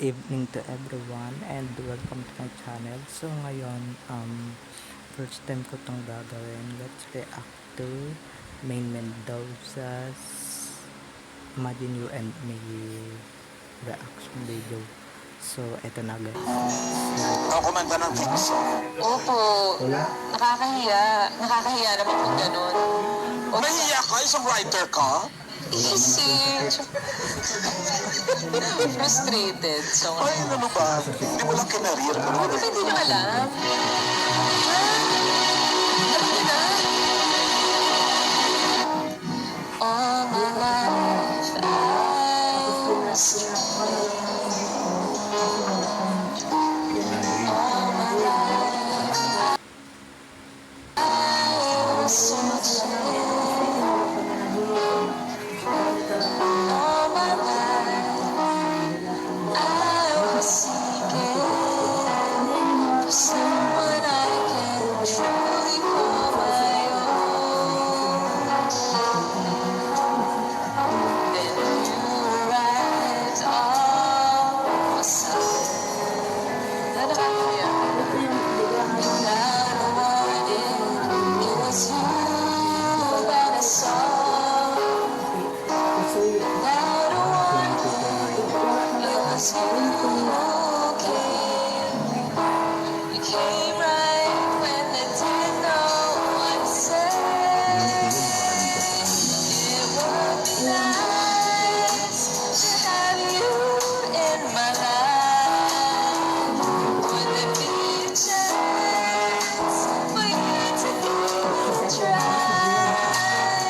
evening to everyone and welcome to my channel. So ngayon, first time ko itong gagawin. Let's react to Main Mendoza's Imagine You and Me reaction video. So eto na guys. Ang kumanta ng theme song. Opo. Nakakahiya. Nakakahiya naman kung ganun. Nahiya ka? Isang writer ka? Easy. Frustrated. So, Ay, ano ba? Hindi mo lang kinarir. ano ba hindi nyo alam? Alam nyo na? All my life I was struggling. All my life I was searching. All my life I was seeking for someone I can truly call my own. Then you arrived all of a sudden. Nakakaya. Without a warning, it was you that I saw. Without a warning, it was you who came. You came right when I didn't know what to say. It would be nice to have you in my life. Would there be a chance for you to even try?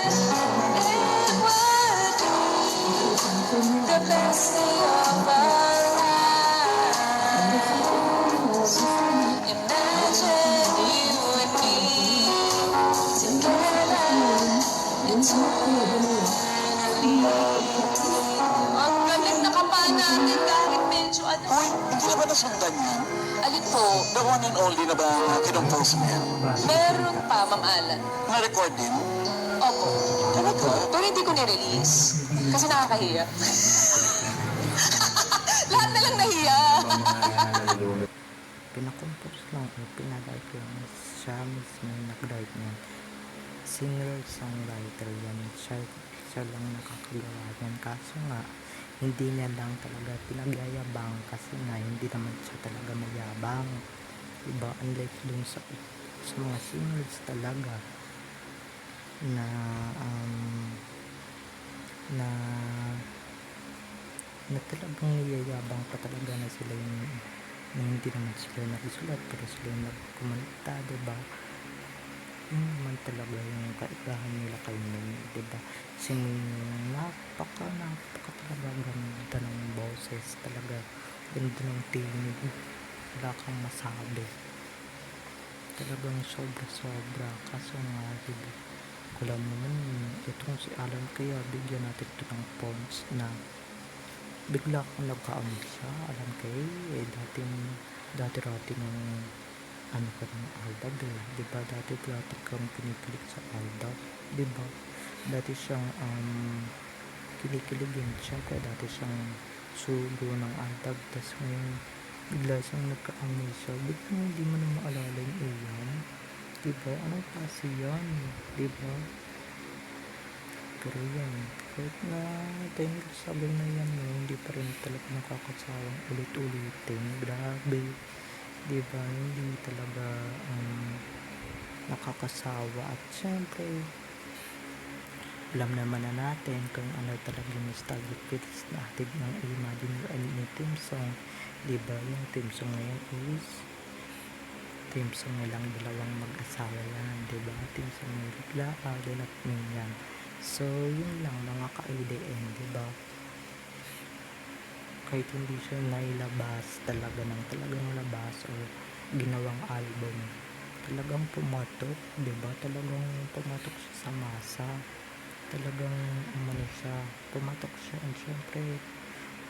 It would be the best day of our lives. Imagine you and me together eternally. Ang galing na kapaan natin kahit medyo ano. Uy, hindi na ba nasundan yan? Alin po, The one and only na ba kinumpose mo yan? meron pa, Ma'am Alan. Na-record din? Opo. Talaga? Pero hindi ko ni-release. Kasi nakakahiya. Lahat na lang nahiya. Pinakompose lang o pinalight lang siya mismo yung nag-write niya. Singer, songwriter yan. Siya lang nakakagawa yan. Kaso nga, hindi niya lang talaga pinagyayabang kasi nga hindi naman siya talaga mayabang. Diba? Unlike dun sa mga singers talaga na na talagang niyayabang pa talaga na sila yung na hindi naman sila nagsulat pero sila yung nagkumanta, diba? Yun naman talaga yung kaibahan nila kay Min, diba? Kasi napaka talaga ganda ng boses talaga, ganda ng tinig, wala kang masabi, talagang sobra kaso nga diba, alam mo naman itong si Alan, kaya bigyan natin ito ng points na bigla kang nagka-ano siya. Alam kayo, dati ng ano ka ng Aldab diba? Dati kang kinikilig sa Aldab, diba? Dati siyang kinikiligin, syempre dati siyang sugo ng Aldab, tas ngayon bigla siyang nagka-amnesia, bigla hindi mo na maalala yung iyan, diba? Anong klase yan, diba? Pero yan, kahit na 10 years ago na yan, hindi pa rin talaga nakakasawang ulit-ulitin. Grabe, diba? Hindi talaga nakakasawa. At syempre, alam naman na natin kung ano talaga yung nostalgic feelings natin ng Imagine You and Me theme song. Diba? Yung theme song ngayon is theme song nilang dalawang mag-asawa yan, diba? Theme song ng Bigla, Alden at Minyan. So, yun lang mga ka-ADN, diba? Kahit hindi siya nailabas talagang labas o ginawang album, talagang pumatok, diba? Talagang pumatok siya sa masa. Talagang pumatok siya. And syempre,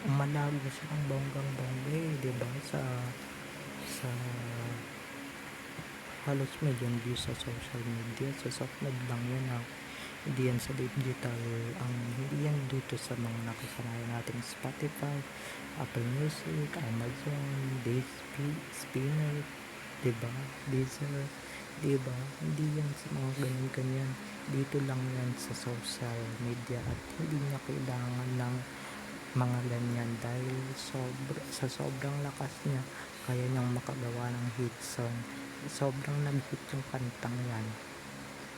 umalago siya ng bonggang-bongga, diba? Sa halos million views sa social media. So, soft lang yun Hindi yan sa digital, hindi yan dito sa mga nakasanayan nating Spotify, Apple Music, Amazon, Spinner, diba? Deezer, diba? Hindi yan sa mga ganyan-ganyan. Dito lang yan sa social media at hindi niya kailangan ng mga ganyan dahil sa sobrang lakas niya kaya niyang makagawa ng hit song. Sobrang nag-hit yung kantang yan,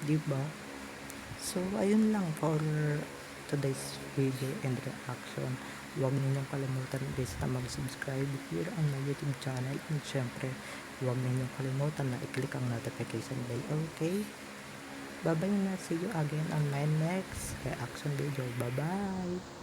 diba? So, ayun lang for today's video and reaction. Huwag ninyong kalimutan guys na mag-subscribe here on my YouTube channel. And syempre, huwag ninyong kalimutan na i-click ang notification bell. Okay? Bye-bye na. See you again on my next reaction video. Bye-bye!